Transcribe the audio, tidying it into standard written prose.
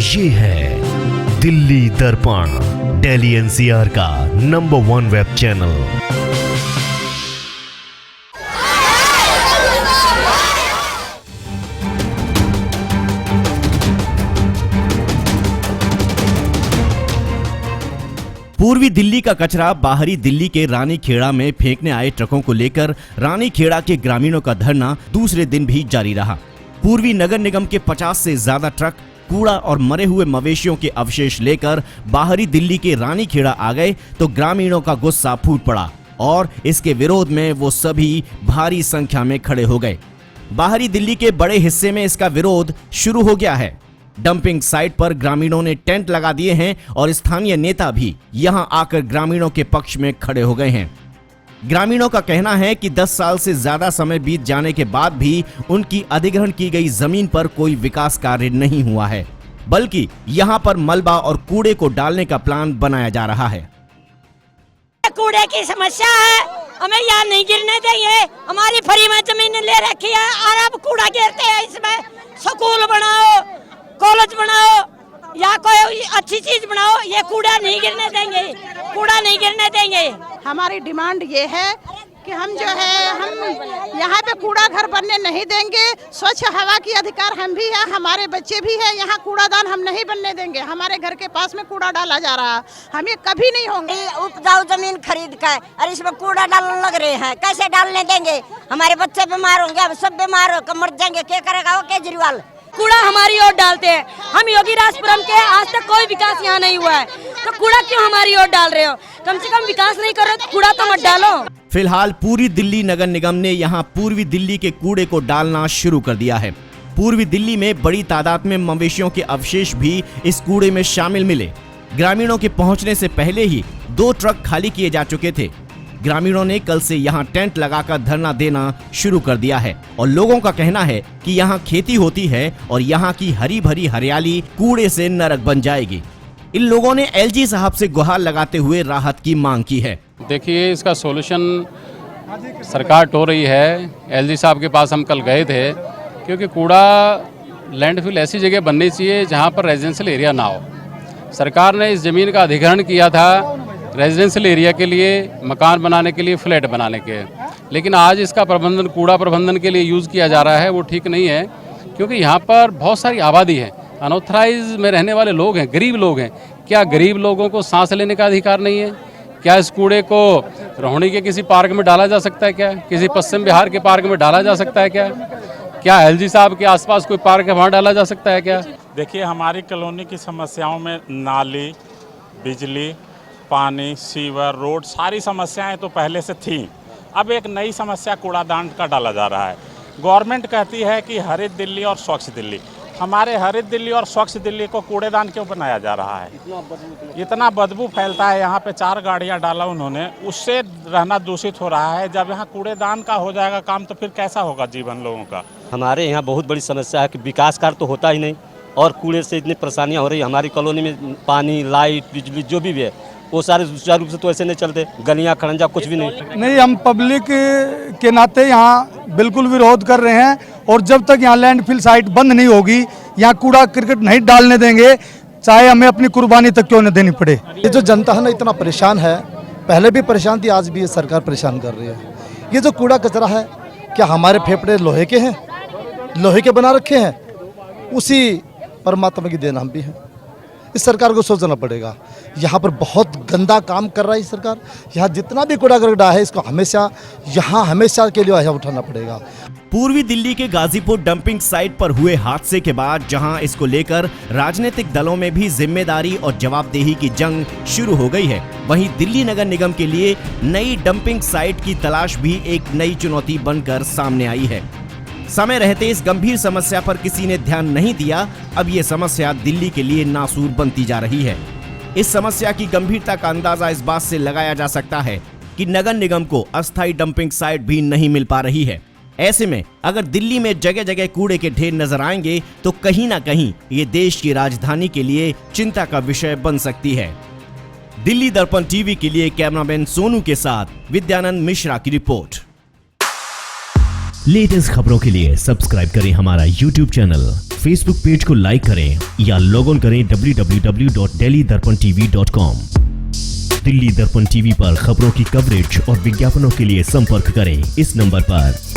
ये है दिल्ली दर्पण, दिल्ली एनसीआर का नंबर 1 वेब चैनल। पूर्वी दिल्ली का कचरा बाहरी दिल्ली के रानीखेड़ा में फेंकने आए ट्रकों को लेकर रानीखेड़ा के ग्रामीणों का धरना दूसरे दिन भी जारी रहा। पूर्वी नगर निगम के 50 से ज्यादा ट्रक कूड़ा और मरे हुए मवेशियों के अवशेष लेकर बाहरी दिल्ली के रानीखेड़ा आ गए तो ग्रामीणों का गुस्सा फूट पड़ा और इसके विरोध में वो सभी भारी संख्या में खड़े हो गए। बाहरी दिल्ली के बड़े हिस्से में इसका विरोध शुरू हो गया है। डंपिंग साइट पर ग्रामीणों ने टेंट लगा दिए हैं और स्थानीय नेता भी यहां आकर ग्रामीणों के पक्ष में खड़े हो गए हैं। ग्रामीणों का कहना है कि 10 साल से ज्यादा समय बीत जाने के बाद भी उनकी अधिग्रहण की गई जमीन पर कोई विकास कार्य नहीं हुआ है, बल्कि यहां पर मलबा और कूड़े को डालने का प्लान बनाया जा रहा है। कूड़े की समस्या है, हमें यहाँ नहीं गिरने देंगे। हमारी फ्री में जमीन ले रखी है और अब कूड़ा गिरते हैं इसमें। स्कूल बनाओ, कॉलेज बनाओ या कोई अच्छी चीज बनाओ, ये कूड़ा नहीं गिरने देंगे, कूड़ा नहीं गिरने देंगे। हमारी डिमांड ये है कि हम यहाँ पे कूड़ा घर बनने नहीं देंगे। स्वच्छ हवा की अधिकार हम भी है, हमारे बच्चे भी है, यहाँ कूड़ादान हम नहीं बनने देंगे। हमारे घर के पास में कूड़ा डाला जा रहा है, हम ये कभी नहीं होंगे। उपजाऊ जमीन खरीद कर और इसमें कूड़ा डालने लग रहे हैं, कैसे डालने देंगे? हमारे बच्चे बीमार होंगे, हम सब बीमार होकर मर जाएंगे, क्या करेगा वो केजरीवाल? कूड़ा हमारी ओर डालते हैं, हम योगी राजपुरम के, आज तक कोई विकास यहाँ नहीं हुआ है, तो कूड़ा क्यों हमारी ओर डाल रहे हो? कम से कम विकास नहीं कर रहे तो कूड़ा तो मत डालो। फिलहाल पूरी दिल्ली नगर निगम ने यहाँ पूर्वी दिल्ली के कूड़े को डालना शुरू कर दिया है। पूर्वी दिल्ली में बड़ी तादाद में मवेशियों के अवशेष भी इस कूड़े में शामिल मिले। ग्रामीणों के पहुंचने से पहले ही 2 ट्रक खाली किए जा चुके थे। ग्रामीणों ने कल से यहाँ टेंट लगाकर धरना देना शुरू कर दिया है और लोगों का कहना है कि यहाँ खेती होती है और यहाँ की हरी भरी हरियाली कूड़े से नरक बन जाएगी। इन लोगों ने एलजी साहब से गुहार लगाते हुए राहत की मांग की है। देखिए, इसका सॉल्यूशन सरकार ढूंढ रही है। एलजी साहब के पास हम कल गए थे, क्योंकि कूड़ा लैंडफिल ऐसी जगह बननी चाहिए जहाँ पर रेजिडेंशियल एरिया ना हो। सरकार ने इस ज़मीन का अधिग्रहण किया था रेजिडेंशियल एरिया के लिए, मकान बनाने के लिए, फ्लैट बनाने के, लेकिन आज इसका प्रबंधन कूड़ा प्रबंधन के लिए यूज़ किया जा रहा है। वो ठीक नहीं है, क्योंकि यहाँ पर बहुत सारी आबादी है, अनऑथराइज में रहने वाले लोग हैं, गरीब लोग हैं। क्या गरीब लोगों को सांस लेने का अधिकार नहीं है? क्या इस कूड़े को रोहिणी के किसी पार्क में डाला जा सकता है? क्या किसी पश्चिम बिहार के पार्क में डाला जा सकता है? क्या एलजी साहब के आसपास कोई पार्क है, वहाँ डाला जा सकता है क्या? देखिए, हमारी कॉलोनी की समस्याओं में नाली, बिजली, पानी, सीवर, रोड, सारी समस्याएं तो पहले से थी। अब एक नई समस्या कूड़ादान का डाला जा रहा है। गवर्नमेंट कहती है कि हरित दिल्ली और स्वच्छ दिल्ली। हमारे हरित दिल्ली और स्वच्छ दिल्ली को कूड़ेदान क्यों बनाया जा रहा है? इतना बदबू फैलता है। यहाँ पे 4 गाड़ियाँ डाला उन्होंने, उससे रहना दूषित हो रहा है। जब यहाँ कूड़ेदान का हो जाएगा काम तो फिर कैसा होगा जीवन लोगों का? हमारे यहाँ बहुत बड़ी समस्या है कि विकास कार्य तो होता ही नहीं और कूड़े से इतनी परेशानियाँ हो रही है। हमारी कॉलोनी में पानी, लाइट, बिजली जो भी है वो सारे सुचारू रूप से तो ऐसे नहीं चलते। गलियां खड़ंजा कुछ भी नहीं। हम पब्लिक के नाते यहाँ बिल्कुल विरोध कर रहे हैं और जब तक यहाँ लैंडफिल साइट बंद नहीं होगी, यहाँ कूड़ा क्रिकेट नहीं डालने देंगे, चाहे हमें अपनी कुर्बानी तक क्यों न देनी पड़े। ये जो जनता है ना इतना परेशान है, पहले भी परेशान थी, आज भी ये सरकार परेशान कर रही है। ये जो कूड़ा कचरा है, क्या हमारे फेफड़े लोहे के हैं, लोहे के बना रखे हैं? उसी परमात्मा की देन हम भी हैं। इस सरकार को सोचना पड़ेगा। यहाँ पर बहुत गंदा काम कर रहा है सरकार। यहाँ जितना भी कूड़ा करकट है इसको हमेशा के लिए उठाना पड़ेगा। पूर्वी दिल्ली के गाजीपुर डंपिंग साइट पर हुए हादसे के बाद जहां इसको लेकर राजनीतिक दलों में भी जिम्मेदारी और जवाबदेही की जंग शुरू हो गई है, वहीं दिल्ली नगर निगम के लिए नई डंपिंग साइट की तलाश भी एक नई चुनौती बनकर सामने आई है। समय रहते इस गंभीर समस्या पर किसी ने ध्यान नहीं दिया। अब ये समस्या दिल्ली के लिए नासूर बनती जा रही है। इस समस्या की गंभीरता का अंदाजा इस बात से लगाया जा सकता है कि नगर निगम को अस्थायी डंपिंग साइट भी नहीं मिल पा रही है। ऐसे में अगर दिल्ली में जगह जगह कूड़े के ढेर नजर आएंगे तो कहीं ना कहीं ये देश की राजधानी के लिए चिंता का विषय बन सकती है। दिल्ली दर्पण टीवी के लिए कैमरामैन सोनू के साथ विद्यानंद मिश्रा की रिपोर्ट। लेटेस्ट खबरों के लिए सब्सक्राइब करें हमारा YouTube चैनल फेसबुक पेज को लाइक करें या लॉग ऑन करें www.delhidarpantv.com। दिल्ली दर्पण टीवी पर खबरों की कवरेज और विज्ञापनों के लिए संपर्क करें इस नंबर पर।